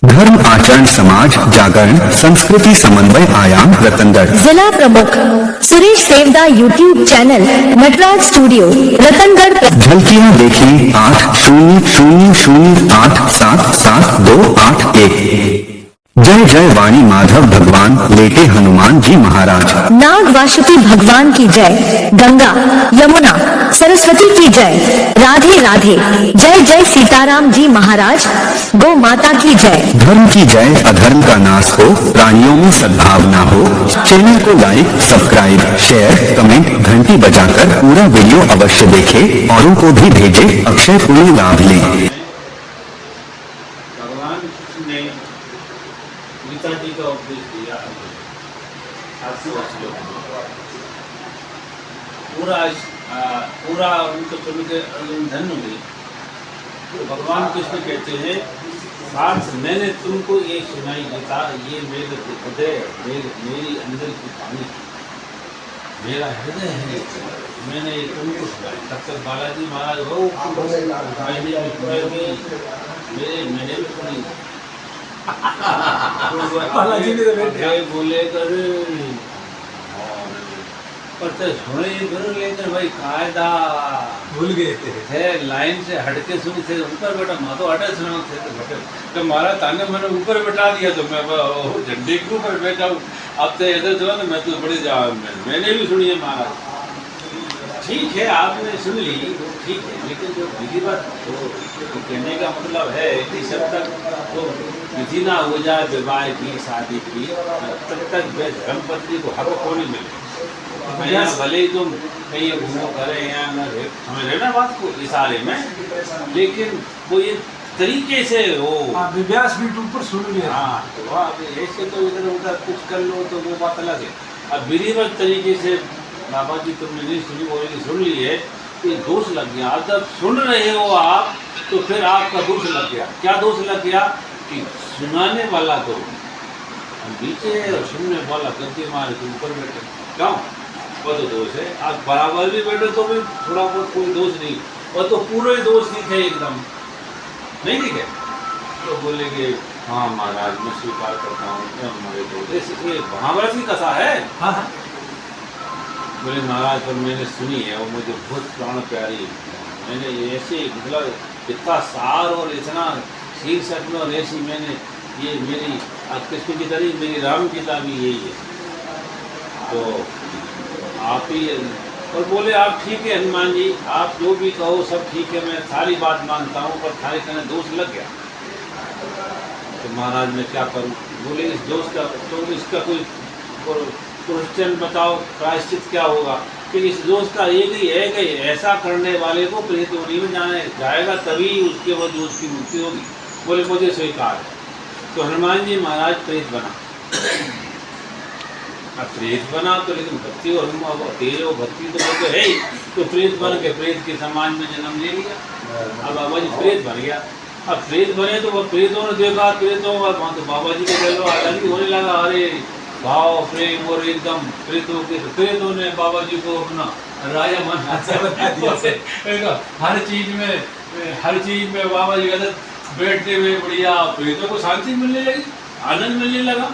धर्म आचरण समाज जागरण संस्कृति समन्वय आयाम रतनगढ़। जिला प्रमुख Suresh Devda YouTube channel Natraj studio Ratangarh. झलकियां देखी 8000877281। जय जय वाणी माधव भगवान लेके हनुमान जी महाराज। नाग वासुकी भगवान की जय। गंगा यमुना सरस्वती की जय। राधे राधे। जय जय सीताराम जी महाराज। गौ माता की जय। धर्म की जय अधर्म का नाश हो, प्राणियों में सद्भावना हो। चैनल को लाइक सब्सक्राइब शेयर कमेंट घंटी बजाकर पूरा वीडियो अवश्य देखें, औरों को भी भेजें, अक्षय पुण्य लाभ लें। भगवान ने गीता जी का उपदेश दिया 700 श्लोक पूरा उनको सुन के अर्जुन धन्य हुए। तो भगवान कृष्ण कहते हैं साथ मैंने तुमको ये सुनाई गीता, ये मेरे हृदय मेरी अंदर की पानी मेरा हृदय है, मैंने तुमको सुनाई। तब तक बालाजी महाराज हो मैंने भी सुनी। बालाजी ने बोले कर पर सुने लेकर भाई कायदा भूल गए थे, लाइन से हटके सुनी थे। ऊपर बेटा माँ तो हटे सुना थे तो मारा ताने मैंने ऊपर बैठा दिया, तो मैं झंडे के ऊपर बैठा हूँ। अब तो इधर चलो ना, मैं तो बड़ी मैंने भी सुनी है महाराज। ठीक है आपने सुन ली ठीक है, लेकिन जो विधि बात तो कहने का मतलब है कि जब तक तो विधि ना हो जाए विवाह की शादी की, तब तक धर्मपत्नी को हक को नहीं मिले। भले ही तुम कहीं घूमो करें या समझ रहे ना बात को इशारे में, लेकिन वो ये तरीके से हो व्यास भी ऊपर सुन लिया। हाँ तो ऐसे तो इधर उधर कुछ कर लो तो वो बात अलग है। अब विधिवत तरीके से बाबा जी तुमने नहीं सुनी बोलेगी सुन ली है तो दोष लग गया। अब जब सुन रहे हो आप तो फिर आपका दोष लग गया। क्या दोष लग गया कि सुनाने वाला तो नीचे है और सुनने वाला गद्दे मारे तो ऊपर बैठे, क्यों? वो तो दोष है। आप बराबर भी बैठे तो भी थोड़ा बहुत कोई दोष नहीं, और तो पूरे दोष नहीं थे एकदम नहीं ठीक है। तो बोलेंगे हाँ महाराज मैं स्वीकार करता हूँ हमारे दोष महाभारत की कथा है। हाँ हाँ बोले महाराज पर मैंने सुनी है और मुझे बहुत प्राण प्यारी है। मैंने ऐसे मतलब इतना सार और इतना शीर्षक में और ऐसी मैंने ये मेरी कृष्ण की तरह मेरी राम गीता भी यही है। तो आप ही और बोले आप ठीक है हनुमान जी, आप जो भी कहो सब ठीक है, मैं सारी बात मानता हूँ, पर सारे कहने दोष लग गया। तो महाराज मैं क्या करूँ? बोले इस दोष का तो इसका कोई क्वेश्चन बताओ, प्रायश्चित क्या होगा? कि इस दोष का एक ही है कि ऐसा करने वाले को प्रेत योनि में जाएगा, तभी उसके वो दोष की मुक्ति होगी। बोले मुझे स्वीकार है। तो हनुमान जी महाराज प्रेत बना। अब प्रेत बना तो लेकिन भक्ति और तेज और भक्ति तो बोलते है ही, तो प्रेत बन के प्रेत के समाज में जन्म ले लिया। अब बाबा जी प्रेत बन गया। अब प्रेत बने तो वो प्रेतों ने देखा प्रेतों का तो बाबा जी को चलो अलग ही होने लगा। अरे भाव प्रेम और एकदम प्रेतों के, तो प्रेतों ने बाबा जी को अपना राजा बना दिया। हर चीज में बाबा जी कहते बैठते हुए बढ़िया प्रेतों को शांति मिलने लगी, आनंद मिलने लगा।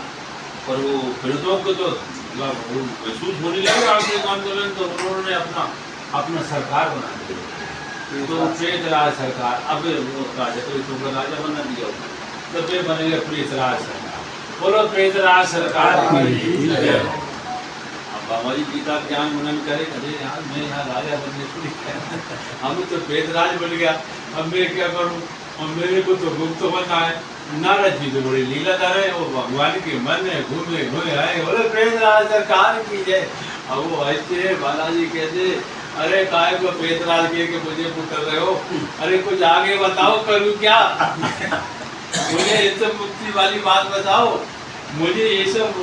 पर वो प्रेतों को तो महसूस होने लगा आंदोलन, तो उन्होंने अपना सरकार बना दिया। तो प्रेत राज सरकार, अब वो राजा प्रेतों का राजा बना दिया, तो फिर बनेगा प्रेत राज सरकार। बोलो प्रेत राज सरकार की जय। अब बाबा जी गीता ज्ञान मनन करे, अरे यार मैं यहाँ राजा बनने को हम तो प्रेत राज बन गया, अब मैं क्या करूँ? और मेरे को तो गुप्त बनना है। नारद जी तो बड़ी लीलाधार है, वो भगवान के मन में घूमे आए, बोले प्रेत राज सरकार की जय। अब वो ऐसे बालाजी कहते अरे काय को प्रेत राज के मुझे पुकार रहे हो? अरे कुछ आगे बताओ करूँ क्या? मुझे ये सब मुक्ति वाली बात बताओ, मुझे ये सब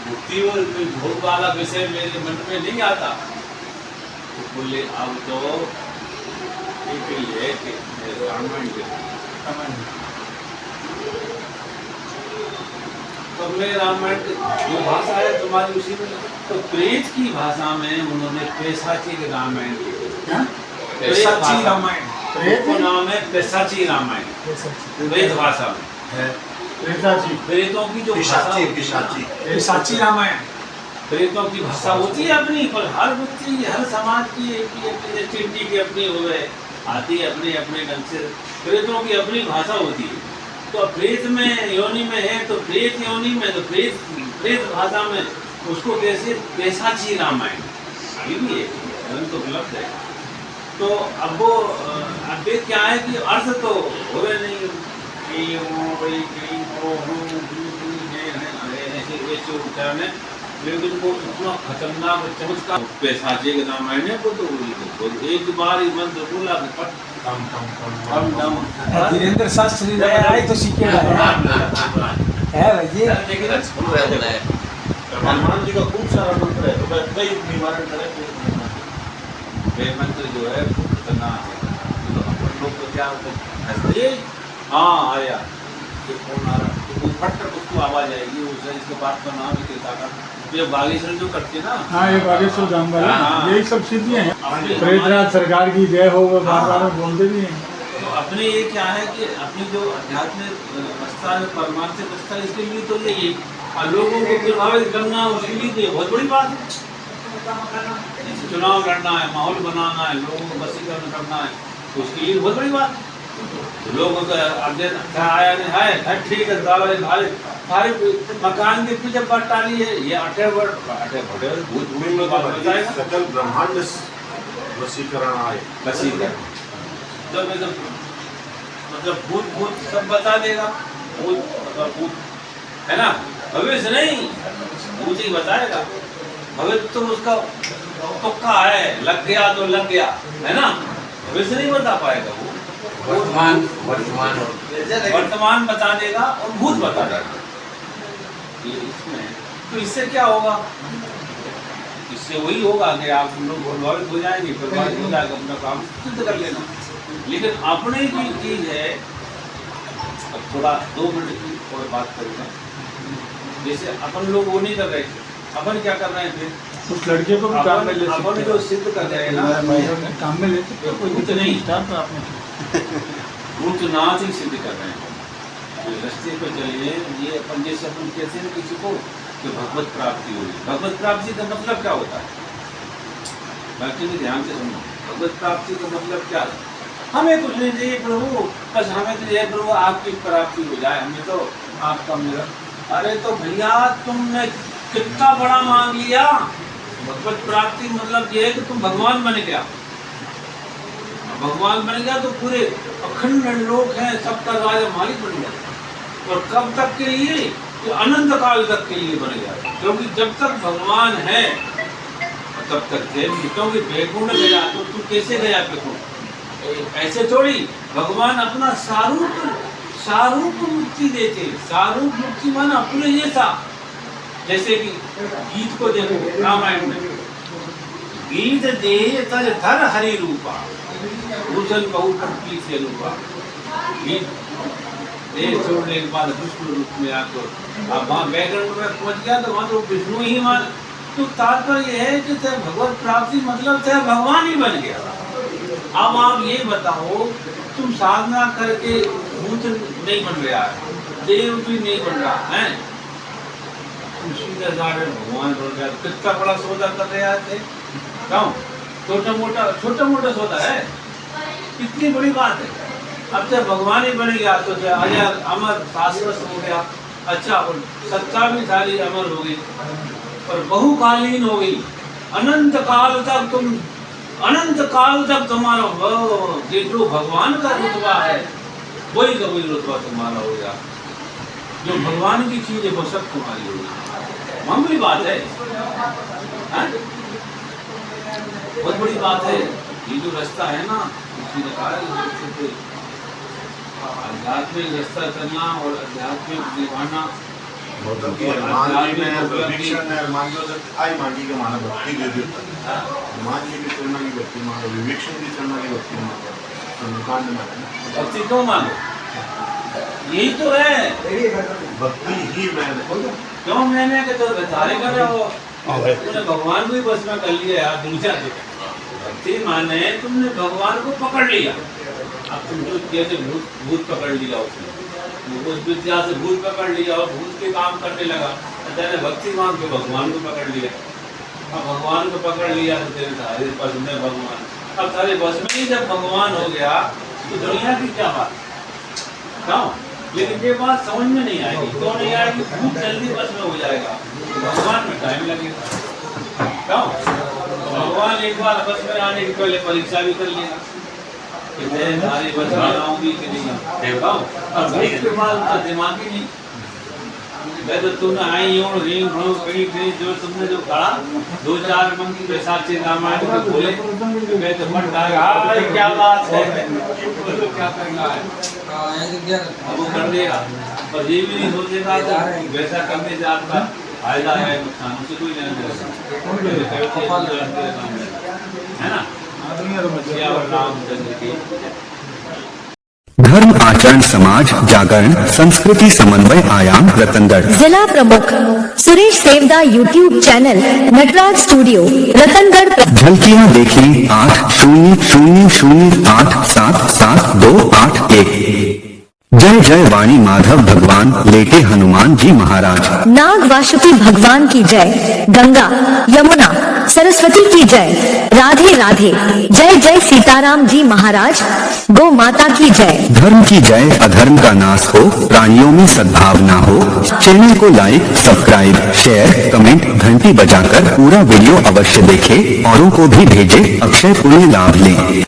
मुक्ति और भोग वाला विषय मेरे मन में नहीं आता। तो बोले अब तो एक ही है कि रामायण तो मैं रामायण जो भाषा है तुम्हारी उसी में, तो प्रेत की भाषा में उन्होंने पैसाची रामायण पैसाची रामायण नाम है पैसाची रामायण प्रेत भाषा में है प्रेतों की जो भाषा पिशाची होती है ना, ये साची रामायण प्रेतों की भाषा होती है अपनी, पर हर व्यक्ति हर समाज की अपनी चिंटी की अपनी हो गए आती है अपने अपने ढंग से, प्रेतों की अपनी भाषा होती है। तो प्रेत में योनि में है तो प्रेत योनि में, तो प्रेत भाषा में उसको कैसे पैसाची रामायण अभी भी है, ग्रंथ तो उपलब्ध है। तो अब वो अब ये क्या है कि अर्थ तो हो रहे नहीं ऐसे उच्चारण है, लेकिन वो इतना खतरनाक चमत्कार पैसाची के रामायण है वो तो एक बार ही मंत्र बोला धीरेन्द्र शास्त्री जी आए तो सीखे है भैया। हनुमान जी का खूब सारा मंत्र है, तो कई निवारण करे। वे मंत्र जो है वो खतरनाक है, तो अपन लोग तो क्या होते हैं, हाँ आया ये कौन आ रहा, तो वो फट कर उसको आवाज आएगी, उसे इसके बात का नाम है क्या था, ये बागेश्वर जो करते हैं ना, हाँ ये बागेश्वर धाम वाले हाँ। यही सब सिद्धियाँ हैं। अपनी प्रेतराज सरकार की जय हो, वो बार बार हाँ। बोलते भी हैं। तो अपने ये क्या है कि अपनी जो अध्यात्मिक अवस्था है, परमार्थिक अवस्था है, इसके लिए तो यही और लोगों को प्रभावित करना, उसके लिए तो ये बहुत बड़ी बात है। जैसे चुनाव लड़ना है, माहौल बनाना है, लोगों को वशीकरण करना है, तो उसके लिए बहुत बड़ी बात है। लोगों का अब आया नहीं है ठीक है, सारे मकान के पीछे बात डाली है, ये अठे भूत में बात बताएगा सकल ब्रह्मांड वशीकरण आए, वशीकरण तो मतलब भूत सब बता देगा, भूत है ना, भविष्य नहीं भूत ही बताएगा, भविष्य तो उसका तुक्का है, लग गया तो लग गया है ना, भविष्य नहीं बता पाएगा वो, वर्तमान बता देगा और भूत बता देगा। ये इसमें तो इससे क्या होगा, इससे वही होगा कि आप लोग प्रभावित हो जाएंगे, प्रभावित हो जाएगा, अपना काम सिद्ध कर लेना। लेकिन अपने की चीज है, अब थोड़ा 2 मिनट की और बात करूँगा। जैसे अपन लोग वो नहीं कर रहे थे, अपन क्या कर रहे थे, उस लड़के को भी काम में ले अपन सकते जो सिद्ध कर रहे हैं ना, हैं, काम में ले सकते हैं। भूत नहीं, तो आपने भूतनाथ ही सिद्ध कर रहे हैं। जो रास्ते पर चलिए, ये अपन जैसे अपन कहते हैं किसी को कि भगवत प्राप्ति होगी, भगवत प्राप्ति का मतलब क्या होता है, बाकी में ध्यान से सुनो, भगवत प्राप्ति का मतलब क्या है, हमें कुछ नहीं चाहिए प्रभु, बस हमें तो ये प्रभु आपकी प्राप्ति हो जाए, हमें तो आपका मेरा। अरे तो भैया तुमने कितना बड़ा मांग लिया, भगवत प्राप्ति मतलब ये है कि तुम भगवान बन गया, भगवान बन गया तो पूरे अखंड लोक हैं, सबका राजा मालिक बन गया। और कब तक के लिए, तो अनंत काल तक के लिए बन गया, क्योंकि जब तक भगवान है तब तक थे, क्योंकि बैकुंठ गया तो तू कैसे गया बैकुंठ, ऐसे थोड़ी, भगवान अपना सारूप मुक्ति देते, सारूप मुक्ति माना अपने जैसा। जैसे कि गीत को देखो रामायण में, गीत दे तज धर हरि रूपा, भूषण बहु पट्टी से रूपा, गीत दे छोड़ने के बाद विष्णु रूप में आकर अब वहाँ बैकग्राउंड में पहुंच गया तो वहाँ तो विष्णु ही मान। तो तात्पर्य है कि भगवत प्राप्ति मतलब भगवान ही बन गया। अब आप ये बताओ, तुम साधना करके भूत नहीं बन रहा है, देव भी नहीं बन रहा है, भगवान बन गया, कितना बड़ा सौदा कर रहे थे, क्यों छोटा मोटा सौदा है, कितनी बड़ी बात है। अब जब भगवान ही बन गया तो अजर अमर शाश्वत हो गया, अच्छा और सत्ता भी सारी अमर हो गई और बहुकालीन हो गई, अनंत काल तक तुम्हारा जो भगवान का रुतबा है वही का वही रुतबा तुम्हारा हो गया, जो भगवान की चीज है वो सब तुम्हारी होगी। मामूली बात है, बहुत बड़ी बात है। ये जो रास्ता है ना, उसी ने कहा आध्यात्मिक रास्ता चलना और आध्यात्मिक निभाना, हनुमान जी ने विभीषण ने हनुमान जी से आई मांगी के माना भक्ति दे देता, हनुमान जी की चरणों की भक्ति मांगो, विभीषण की चरणों की भक्ति मांगो, सुंदरकांड में भक्ति क्यों मांगो, यही तो है भक्ति ही मैंने क्यों मैंने के तो बेचारे कर रहे हो, तुमने भगवान को ही बस में कर लिया यार, दुनिया से भक्ति माने तुमने भगवान को पकड़ लिया। अब तुम जो जैसे भूत पकड़ लिया उसने, उस विद्या से भूत पकड़ लिया और भूत के काम करने लगा, तेरे भक्ति मांग के भगवान को पकड़ लिया। अब भगवान को पकड़ लिया तो तेरे सारे बस में भगवान, अब सारे बस में ही जब भगवान हो गया तो दुनिया की क्या बात, क्यों? लेकिन ये बात समझ में नहीं आएगी, क्यों नहीं आएगी? खूब जल्दी बस में हो जाएगा, भगवान में टाइम लगेगा, क्यों? भगवान एक बार बस में आने के पहले परीक्षा भी कर लेगा कि मैं सारी बस में आऊंगी कि नहीं आऊँ। अब इसके बाद उसका दिमाग ही नहीं, मैं तो तुमने आई हूँ रिंग कहीं जो तुमने जो कहा 2-4 मंगी के साथ से रामायण को बोले, मैं तो मन कहा क्या बात है, क्या करना है, अब वो कर देगा। और ये भी नहीं सोचेगा तो वैसा करने से आपका फायदा है नुकसान, उसे कोई नहीं है ना। रामचंद्र की धर्म आचरण समाज जागरण संस्कृति समन्वय आयाम रतनगढ़। जिला प्रमुख Suresh Devda YouTube channel Natraj studio Ratangarh. झलकियां देखी 8000877281। जय जय वाणी माधव भगवान लेटे हनुमान जी महाराज। नाग वासुकी भगवान की जय, गंगा यमुना सरस्वती की जय, राधे राधे, जय जय सीताराम जी महाराज, गौ माता की जय। धर्म की जय, अधर्म का नाश हो, प्राणियों में सद्भावना हो। चैनल को लाइक, सब्सक्राइब, शेयर, कमेंट, घंटी बजाकर पूरा वीडियो अवश्य देखें, औरों को भी भेजें, अक्षय पुण्य लाभ लें।